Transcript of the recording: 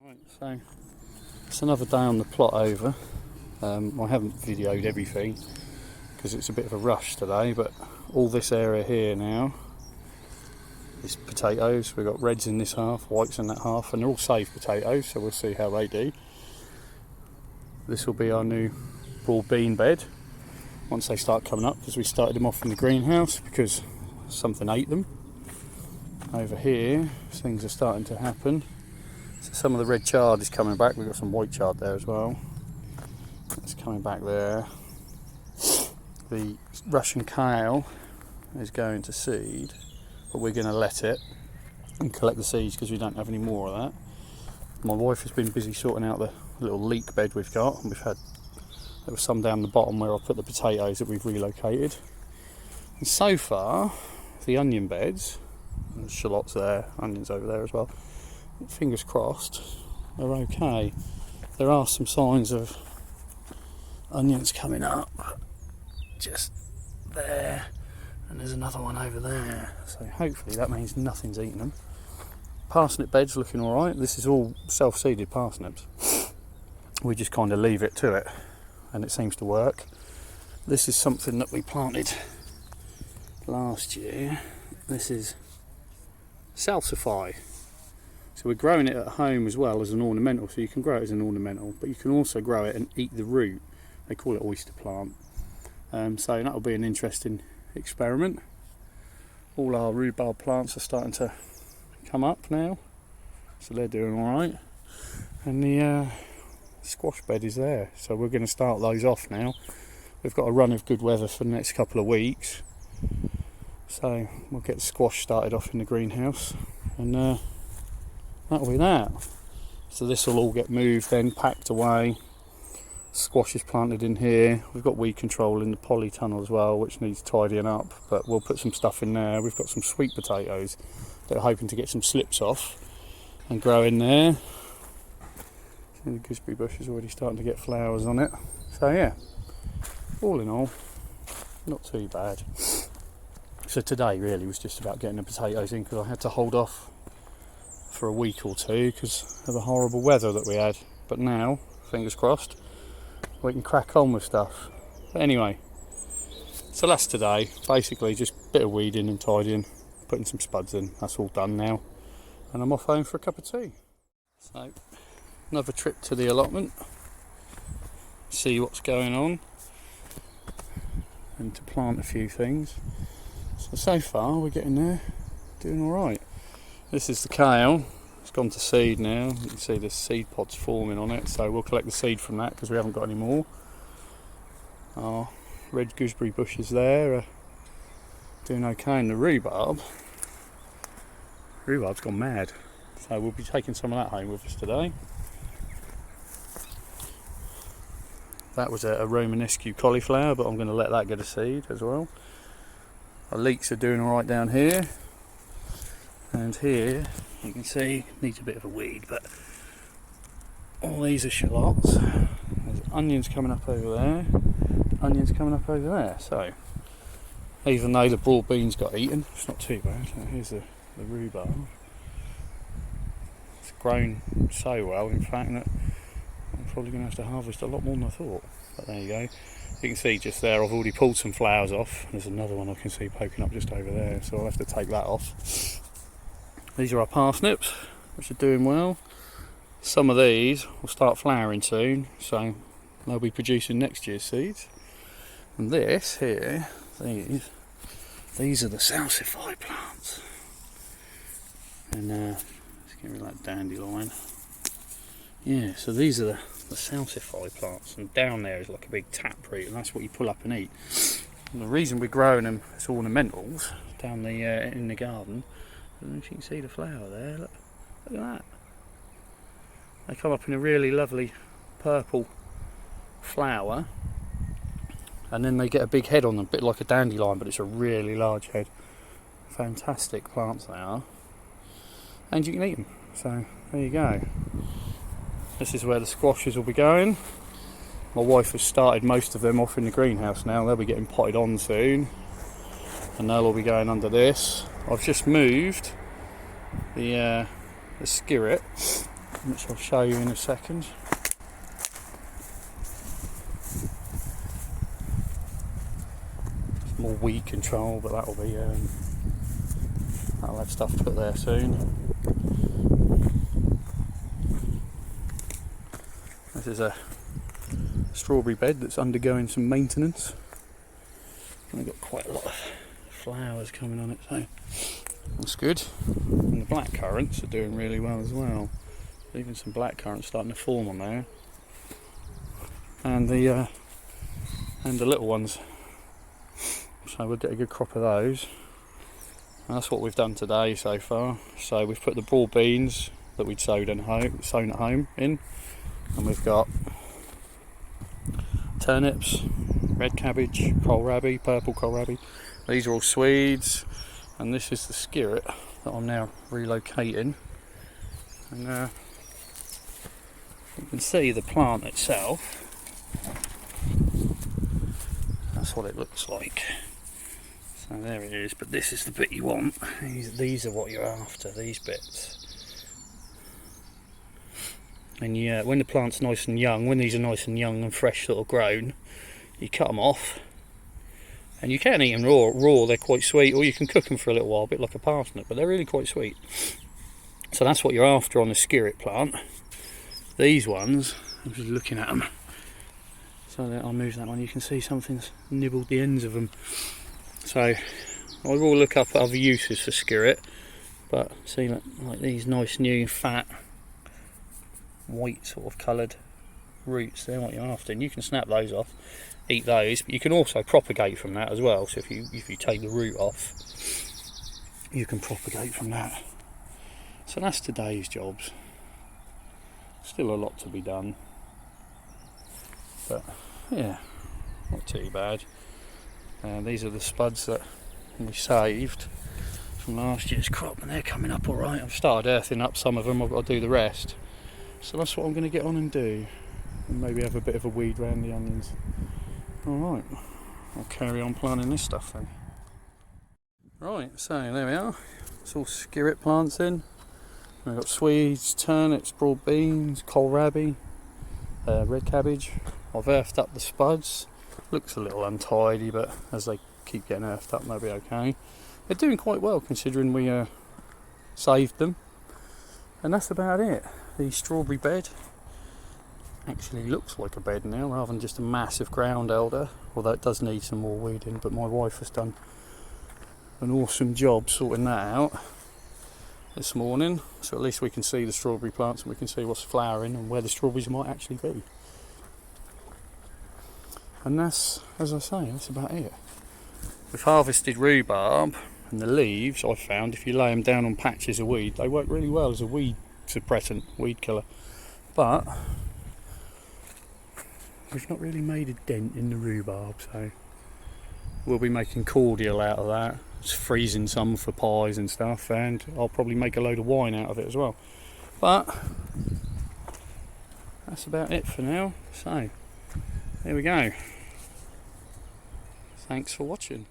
Right, so it's another day on the plot over. I haven't videoed everything because it's a bit of a rush today, but all this area here now is potatoes. We've got reds in this half, whites in that half, and they're all saved potatoes, so we'll see how they do. This will be our new broad bean bed once they start coming up, because we started them off in the greenhouse because something ate them. Over here things are starting to happen. So some of the red chard is coming back. We've got some white chard there as well. It's coming back there. The Russian kale is going to seed, but we're going to let it and collect the seeds because we don't have any more of that. My wife has been busy sorting out the little leek bed we've got, and there was some down the bottom where I put the potatoes that we've relocated. And so far, the onion beds, and shallots there, onions over there as well, fingers crossed, they're okay. There are some signs of onions coming up, just there, and there's another one over there, so hopefully that means nothing's eaten them. Parsnip bed's looking alright. This is all self-seeded parsnips. We just kind of leave it to it, and it seems to work. This is something that we planted last year. This is salsify. So we're growing it at home as well as an ornamental, so you can grow it as an ornamental, but you can also grow it and eat the root. They call it oyster plant. So that'll be an interesting experiment. All our rhubarb plants are starting to come up now, so they're doing alright. And the squash bed is there, so we're going to start those off now. We've got a run of good weather for the next couple of weeks, so we'll get the squash started off in the greenhouse, and that'll be that. So this will all get moved then, packed away. Squash is planted in here. We've got weed control in the polytunnel as well, which needs tidying up, but we'll put some stuff in there. We've got some sweet potatoes that are hoping to get some slips off and grow in there. The gooseberry bush is already starting to get flowers on it. So yeah, all in all, not too bad. So today really was just about getting the potatoes in, because I had to hold off for a week or two because of the horrible weather that we had. But now, fingers crossed, we can crack on with stuff. But anyway, so that's today. Basically just a bit of weeding and tidying, putting some spuds in. That's all done now, and I'm off home for a cup of tea. So another trip to the allotment, see what's going on, and to plant a few things. So far we're getting there, doing alright. This is the kale. It's gone to seed now. You can see the seed pods forming on it, so we'll collect the seed from that because we haven't got any more. Our red gooseberry bushes there are doing okay, and the rhubarb's gone mad, so we'll be taking some of that home with us today. That was a Romanesque cauliflower, but I'm going to let that get a seed as well. Our leeks are doing alright down here, and here you can see needs a bit of a weed, but all these are shallots. There's onions coming up over there, onions coming up over there. So even though the broad beans got eaten, it's not too bad. Here's the rhubarb. It's grown so well, in fact, that I'm probably going to have to harvest a lot more than I thought. But there you go. You can see just there I've already pulled some flowers off. There's another one I can see poking up just over there, so I'll have to take that off. These are our parsnips, which are doing well. Some of these will start flowering soon, so they'll be producing next year's seeds. And this here, these are the salsify plants. And let's get rid of that dandelion. Yeah, so these are the salsify plants, and down there is like a big taproot, and that's what you pull up and eat. And the reason we're growing them as ornamentals down the in the garden, I don't know if you can see the flower there, look at that. They come up in a really lovely purple flower, and then they get a big head on them, a bit like a dandelion, but it's a really large head. Fantastic plants they are, and you can eat them, so there you go. This is where the squashes will be going. My wife has started most of them off in the greenhouse now. They'll be getting potted on soon, and they'll all be going under this. I've just moved the skirret which I'll show you in a second. More weed control, but that'll be that'll have stuff put there soon. This is a strawberry bed that's undergoing some maintenance. We've got quite a lot of flowers coming on it, so that's good. And the black currants are doing really well as well. Even some black currants starting to form on there, and the little ones. So we'll get a good crop of those. And that's what we've done today so far. So we've put the broad beans that we'd sown at home in, and we've got turnips, red cabbage, kohlrabi, purple kohlrabi. These are all Swedes, and this is the skirret that I'm now relocating. And you can see the plant itself. That's what it looks like. So there it is, but this is the bit you want. These are what you're after, these bits. And yeah, when the plant's nice and young, when these are nice and young and fresh sort of grown, you cut them off. And you can eat them raw, they're quite sweet, or you can cook them for a little while, a bit like a parsnip, but they're really quite sweet. So that's what you're after on the skirret plant. These ones, I'm just looking at them. So I'll move that one, you can see something's nibbled the ends of them. So I will look up other uses for skirret, but see like these nice new fat white sort of coloured roots, they're what you're after, and you can snap those off, eat those, but you can also propagate from that as well. So if you take the root off, you can propagate from that. So that's today's jobs. Still a lot to be done, but yeah, not too bad. These are the spuds that we saved from last year's crop, and they're coming up alright. I've started earthing up some of them, I've got to do the rest. So that's what I'm going to get on and do, and maybe have a bit of a weed around the onions. Alright, I'll carry on planting this stuff then. Right, so there we are. It's all skirret plants in. We've got Swedes, turnips, broad beans, kohlrabi, red cabbage. I've earthed up the spuds. Looks a little untidy, but as they keep getting earthed up, they'll be okay. They're doing quite well considering we saved them. And that's about it. The strawberry bed actually looks like a bed now rather than just a massive ground elder, although it does need some more weeding, but my wife has done an awesome job sorting that out this morning, so at least we can see the strawberry plants and we can see what's flowering and where the strawberries might actually be. And that's, as I say, that's about it. We've harvested rhubarb, and the leaves, I've found, if you lay them down on patches of weed, they work really well as a weed suppressant, weed killer. But we've not really made a dent in the rhubarb, so we'll be making cordial out of that. It's freezing some for pies and stuff, and I'll probably make a load of wine out of it as well. But that's about it for now. So there we go. Thanks for watching.